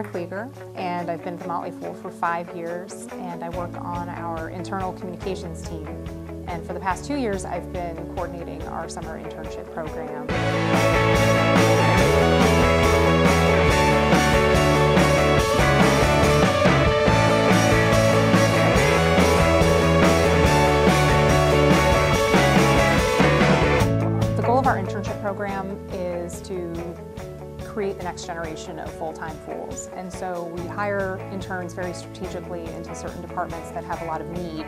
Karen Klieger, and I've been at the Motley Fool for 5 years, and I work on our internal communications team. And for the past 2 years, I've been coordinating our summer internship program. The goal of our internship program is to create the next generation of full-time fools. And so we hire interns very strategically into certain departments that have a lot of need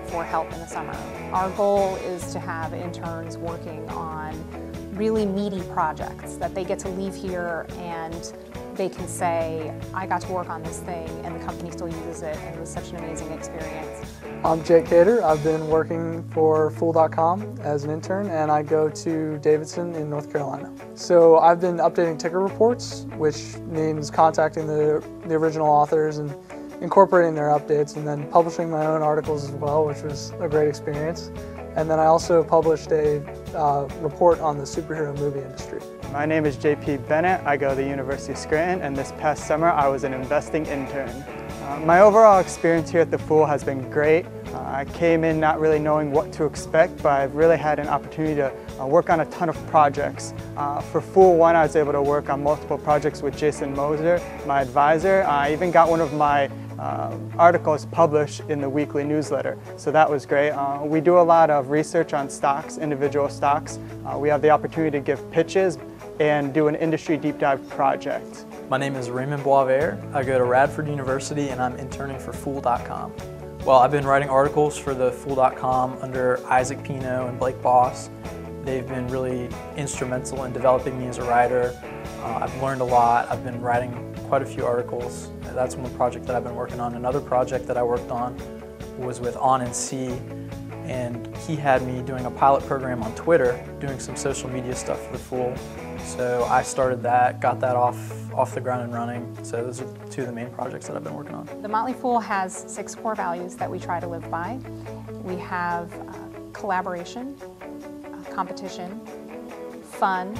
for help in the summer. Our goal is to have interns working on really meaty projects that they get to leave here and they can say, I got to work on this thing and the company still uses it, and it was such an amazing experience. I'm Jake Cater. I've been working for Fool.com as an intern, and I go to Davidson in North Carolina. So I've been updating ticker reports, which means contacting the original authors and incorporating their updates, and then publishing my own articles as well, which was a great experience. And then I also published a report on the superhero movie industry. My name is JP Bennett. I go to the University of Scranton, and this past summer I was an investing intern. My overall experience here at the Fool has been great. I came in not really knowing what to expect, but I've really had an opportunity to work on a ton of projects. For Fool 1, I was able to work on multiple projects with Jason Moser, my advisor. I even got one of my articles published in the weekly newsletter, so that was great. We do a lot of research on stocks, individual stocks. We have the opportunity to give pitches and do an industry deep dive project. My name is Raymond Boisvert. I go to Radford University and I'm interning for Fool.com. Well, I've been writing articles for the Fool.com under Isaac Pino and Blake Boss. They've been really instrumental in developing me as a writer. I've learned a lot. I've been writing quite a few articles. That's one project that I've been working on. Another project that I worked on was with On and C, and he had me doing a pilot program on Twitter, doing some social media stuff for the Fool. So I started that, got that off the ground and running. So those are two of the main projects that I've been working on. The Motley Fool has 6 core values that we try to live by. We have collaboration, competition, fun,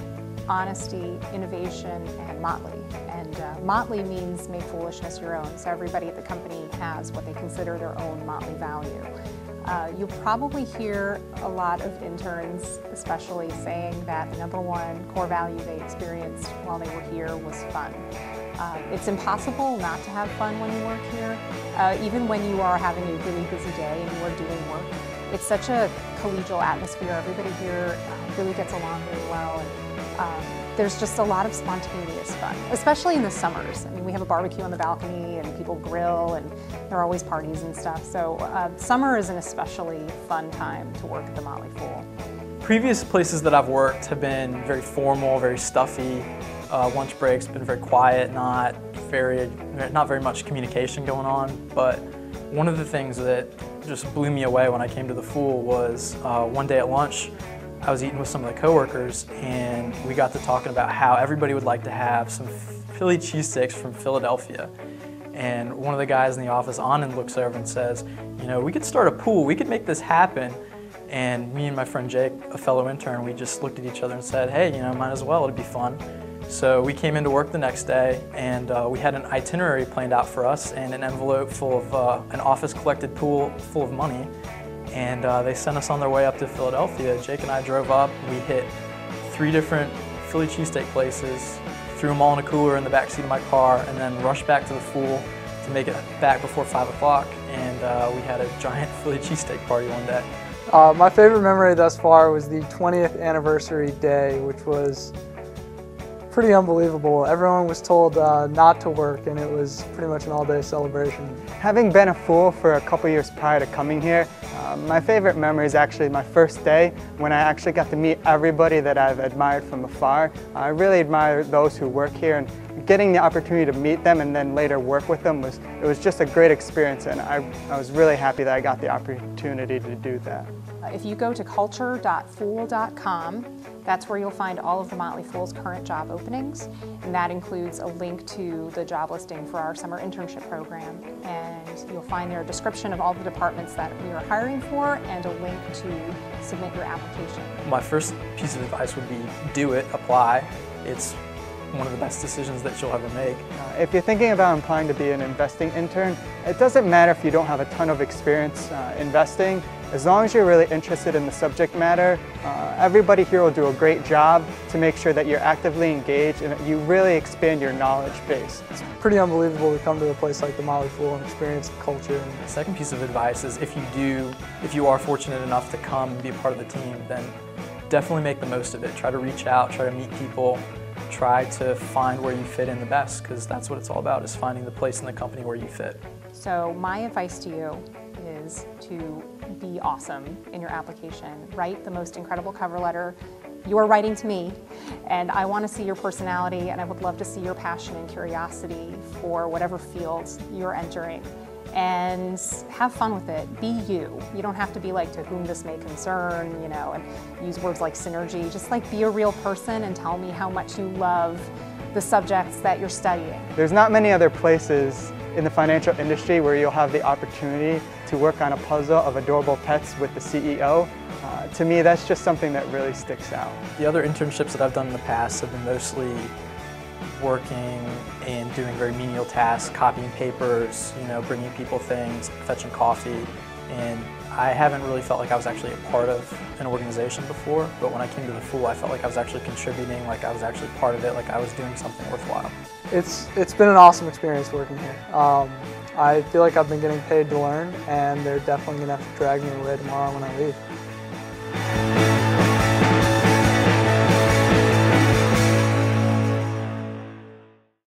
honesty, innovation, and motley. And motley means make foolishness your own. So everybody at the company has what they consider their own motley value. You'll probably hear a lot of interns, especially, saying that the #1 core value they experienced while they were here was fun. It's impossible not to have fun when you work here, even when you are having a really busy day and you are doing work. It's such a collegial atmosphere. Everybody here really gets along really well. And, there's just a lot of spontaneous fun, especially in the summers. I mean, we have a barbecue on the balcony and people grill and there are always parties and stuff. So summer is an especially fun time to work at the Motley Fool. Previous places that I've worked have been very formal, very stuffy. Lunch breaks been very quiet, not very much communication going on. But one of the things that just blew me away when I came to the Fool was one day at lunch, I was eating with some of the coworkers, and we got to talking about how everybody would like to have some Philly cheesesteaks from Philadelphia. And one of the guys in the office, Anand, looks over and says, you know, we could start a pool, we could make this happen. And me and my friend Jake, a fellow intern, we just looked at each other and said, hey, you know, might as well, it'd be fun. So we came into work the next day, and we had an itinerary planned out for us and an envelope full of an office collected pool full of money. And they sent us on their way up to Philadelphia. Jake and I drove up. We hit 3 different Philly cheesesteak places, threw them all in a cooler in the backseat of my car, and then rushed back to the Fool to make it back before 5 o'clock. And we had a giant Philly cheesesteak party one day. My favorite memory thus far was the 20th anniversary day, which was pretty unbelievable. Everyone was told not to work, and it was pretty much an all-day celebration. Having been a Fool for a couple years prior to coming here, my favorite memory is actually my first day when I actually got to meet everybody that I've admired from afar. I really admire those who work here, and getting the opportunity to meet them and then later work with them was just a great experience, and I was really happy that I got the opportunity to do that. If you go to culture.fool.com, that's where you'll find all of the Motley Fool's current job openings, and that includes a link to the job listing for our summer internship program. And you'll find there a description of all the departments that we are hiring for and a link to submit your application. My first piece of advice would be do it, apply. It's one of the best decisions that you'll ever make. If you're thinking about applying to be an investing intern, it doesn't matter if you don't have a ton of experience investing. As long as you're really interested in the subject matter, everybody here will do a great job to make sure that you're actively engaged and that you really expand your knowledge base. It's pretty unbelievable to come to a place like the Motley Fool and experience the culture. The second piece of advice is if you are fortunate enough to come and be a part of the team, then definitely make the most of it. Try to reach out, try to meet people, try to find where you fit in the best, because that's what it's all about, is finding the place in the company where you fit. So my advice to you is to be awesome in your application. Write the most incredible cover letter. You're writing to me, and I want to see your personality, and I would love to see your passion and curiosity for whatever field you're entering. And have fun with it. Be you. You don't have to be like, to whom this may concern, and use words like synergy. Just like be a real person and tell me how much you love the subjects that you're studying. There's not many other places in the financial industry where you'll have the opportunity to work on a puzzle of adorable pets with the CEO. To me, that's just something that really sticks out. The other internships that I've done in the past have been mostly working and doing very menial tasks, copying papers, bringing people things, fetching coffee, and I haven't really felt like I was actually a part of an organization before, but when I came to the Fool, I felt like I was actually contributing, like I was actually part of it, like I was doing something worthwhile. It's been an awesome experience working here. I feel like I've been getting paid to learn, and they're definitely going to have to drag me away tomorrow when I leave.